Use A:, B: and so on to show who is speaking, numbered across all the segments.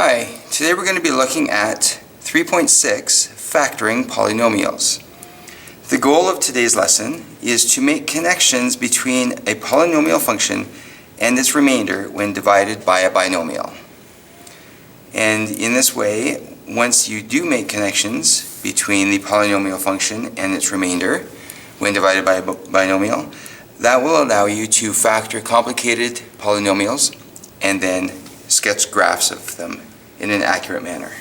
A: Hi, today we're going to be looking at 3.6 factoring polynomials. The goal of today's lesson is to make connections between a polynomial function and its remainder when divided by a binomial. And in this way, once you do make connections between the polynomial function and its remainder when divided by a binomial, that will allow you to factor complicated polynomials and then sketch graphs of them in an accurate manner.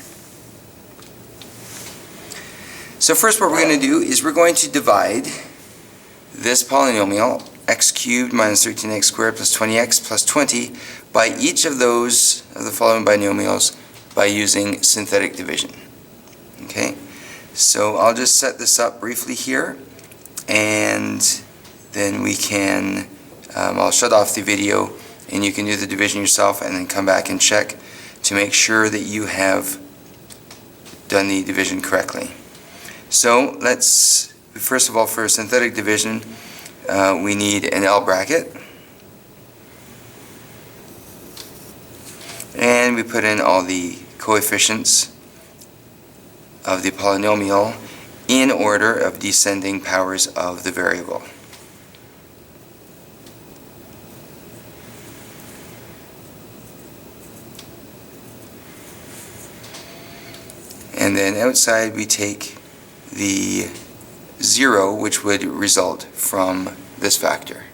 A: So first what we're going to do is we're going to divide this polynomial x cubed minus 13x squared plus 20x plus 20 by each of those of the following binomials by using synthetic division. Okay, so I'll just set this up briefly here, and then we can, I'll shut off the video and you can do the division yourself and then come back and check to make sure that you have done the division correctly. So let's, first of all, for synthetic division, we need an L bracket, and we put in all the coefficients of the polynomial in order of descending powers of the variable. And then outside we take the 0, which would result from this factor.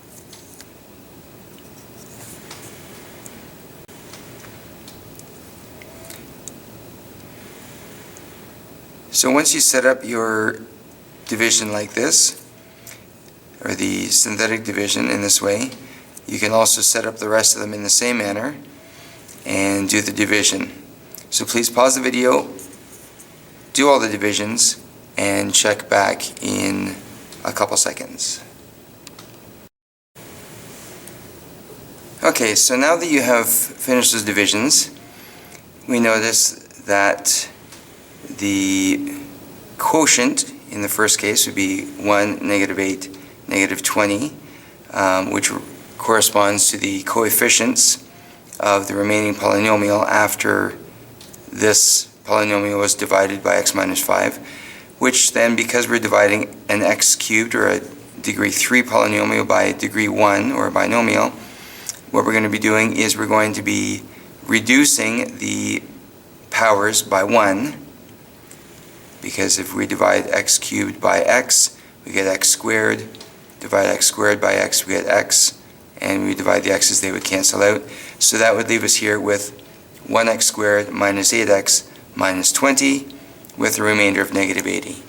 A: So once you set up your division like this, or the synthetic division in this way, you can also set up the rest of them in the same manner and do the division. So please pause the video, do all the divisions, and check back in a couple seconds. Okay, so now that you have finished those divisions, we notice that the quotient in the first case would be 1, negative 8, negative 20, which corresponds to the coefficients of the remaining polynomial after this polynomial was divided by x minus 5, which then, because we're dividing an x cubed or a degree 3 polynomial by a degree 1 or a binomial, what we're going to be doing is we're going to be reducing the powers by 1, because if we divide x cubed by x, we get x squared, divide x squared by x, we get x, and we divide the x's, they would cancel out. So that would leave us here with 1x squared minus 8x minus 20 with a remainder of negative 80.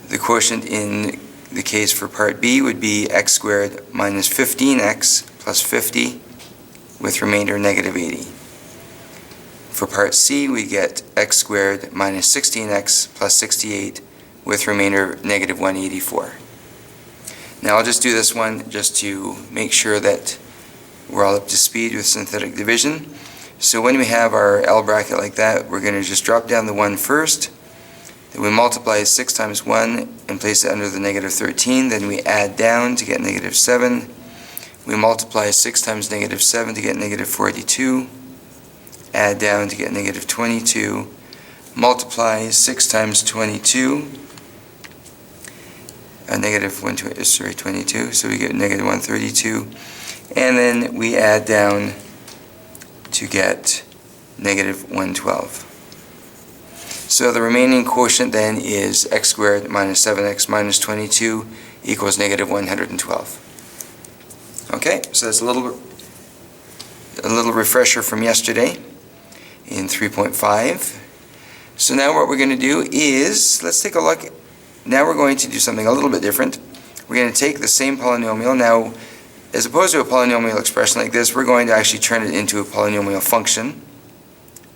A: The quotient in the case for part B would be x squared minus 15x plus 50 with remainder negative 80. For part C, we get x squared minus 16x plus 68 with remainder negative 184. Now I'll just do this one just to make sure that we're all up to speed with synthetic division. So when we have our L bracket like that, we're going to just drop down the 1 first, then we multiply 6 times 1 and place it under the negative 13, then we add down to get negative 7, we multiply 6 times negative 7 to get negative 42, add down to get negative 22, multiply 6 times 22, negative 22, so we get negative 132, and then we add down to get negative 112. So the remaining quotient then is x squared minus 7x minus 22 equals negative 112. Okay, so that's a little refresher from yesterday in 3.5. So now what we're going to do is, let's take a look. Now we're going to do something a little bit different. We're going to take the same polynomial. Now, as opposed to a polynomial expression like this, we're going to actually turn it into a polynomial function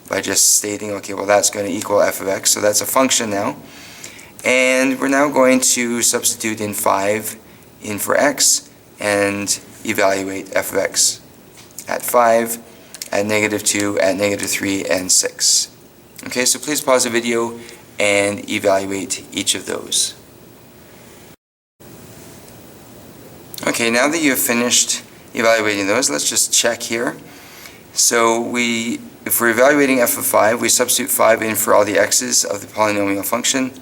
A: by just stating, okay, well that's going to equal f of x, so that's a function now. And we're now going to substitute in 5 in for x and evaluate f of x at 5, at negative 2, at negative 3, and 6. Okay, so please pause the video and evaluate each of those. Okay, now that you've finished evaluating those, let's just check here. So if we're evaluating f of 5, we substitute 5 in for all the x's of the polynomial function,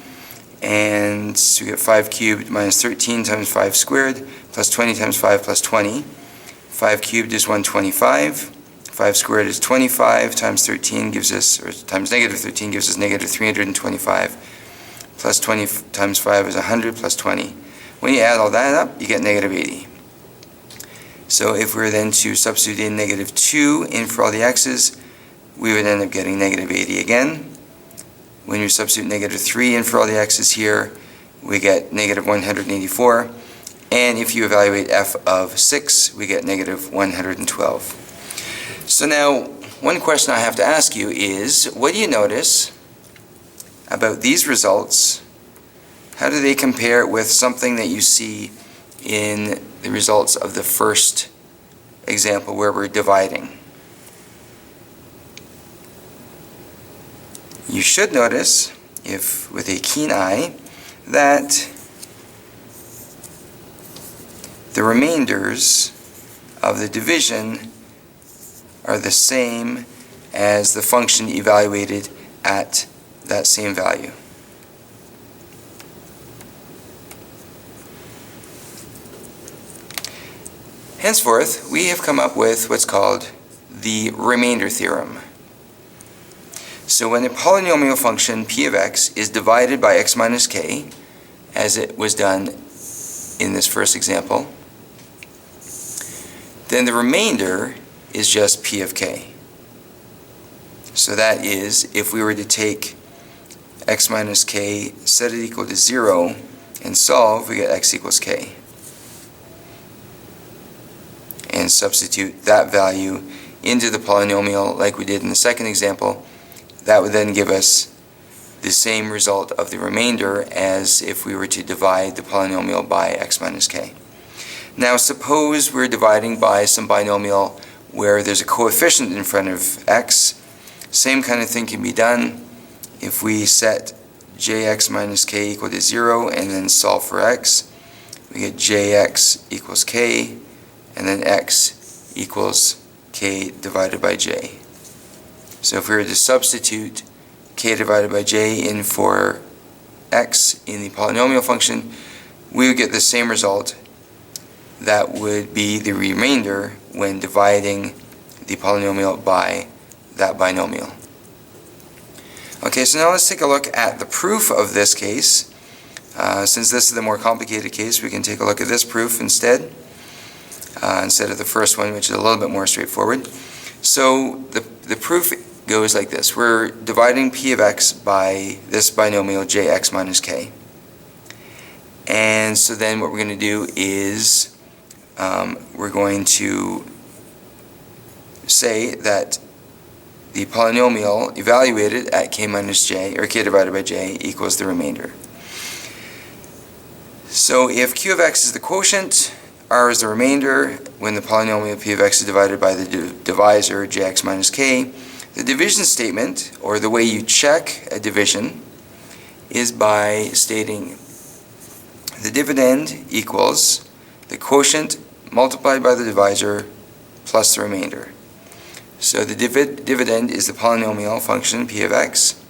A: and so we get 5 cubed minus 13 times 5 squared plus 20 times 5 plus 20. 5 cubed is 125. 5 squared is 25 times 13 gives us, or times negative 13 gives us negative 325. Plus 20 times 5 is 100 plus 20. When you add all that up, you get negative 80. So if we were then to substitute in negative 2 in for all the x's, we would end up getting negative 80 again. When you substitute negative 3 in for all the x's here, we get negative 184. And if you evaluate f of 6, we get negative 112. So now, one question I have to ask you is, what do you notice about these results? How do they compare with something that you see in the results of the first example where we're dividing? You should notice, if with a keen eye, that the remainders of the division are the same as the function evaluated at that same value. Henceforth, we have come up with what's called the remainder theorem. So when a polynomial function p of x is divided by x minus k, as it was done in this first example, then the remainder is just p of k. So that is, if we were to take x minus k, set it equal to 0, and solve, we get x equals k. And substitute that value into the polynomial like we did in the second example. That would then give us the same result of the remainder as if we were to divide the polynomial by x minus k. Now suppose we're dividing by some binomial where there's a coefficient in front of x. Same kind of thing can be done. If we set jx minus k equal to 0 and then solve for x, we get jx equals k, and then x equals k divided by j. So if we were to substitute k divided by j in for x in the polynomial function, we would get the same result. That would be the remainder when dividing the polynomial by that binomial. Okay, so now let's take a look at the proof of this case. Since this is the more complicated case, we can take a look at this proof instead of the first one, which is a little bit more straightforward. So the proof goes like this. We're dividing p of x by this binomial jx minus k. And so then what we're going to do is we're going to say that the polynomial evaluated at k minus j, or k divided by j, equals the remainder. So if q of x is the quotient, r is the remainder, when the polynomial p of x is divided by the divisor jx minus k, the division statement, or the way you check a division, is by stating the dividend equals the quotient multiplied by the divisor plus the remainder. So the dividend is the polynomial function p of x,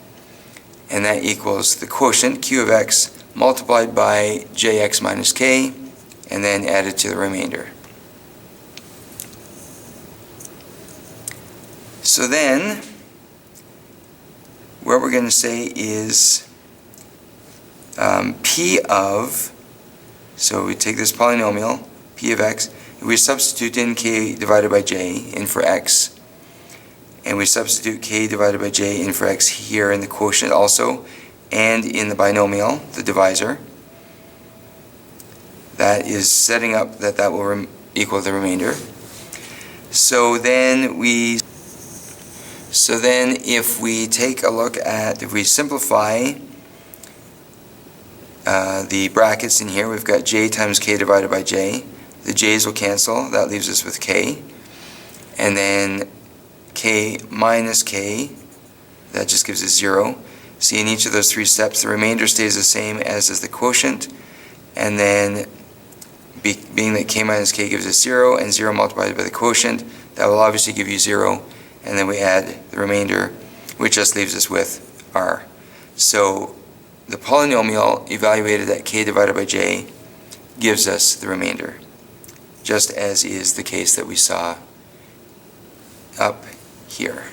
A: and that equals the quotient q of x multiplied by jx minus k, and then added to the remainder. So then, what we're going to say is p of, so we take this polynomial, p of x, we substitute in k divided by j in for x, and we substitute k divided by j in for x here in the quotient also, and in the binomial, the divisor. That is setting up that will equal the remainder. So then if we take a look at, if we simplify the brackets in here, we've got j times k divided by j. The j's will cancel, that leaves us with k. And then k minus k, that just gives us 0. See, in each of those three steps, the remainder stays the same as is the quotient. And then, being that k minus k gives us 0, and 0 multiplied by the quotient, that will obviously give you 0. and then we add the remainder, which just leaves us with r. So the polynomial evaluated at k divided by j gives us the remainder, just as is the case that we saw up here,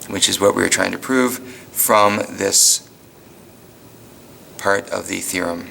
A: which is what we were trying to prove from this part of the theorem.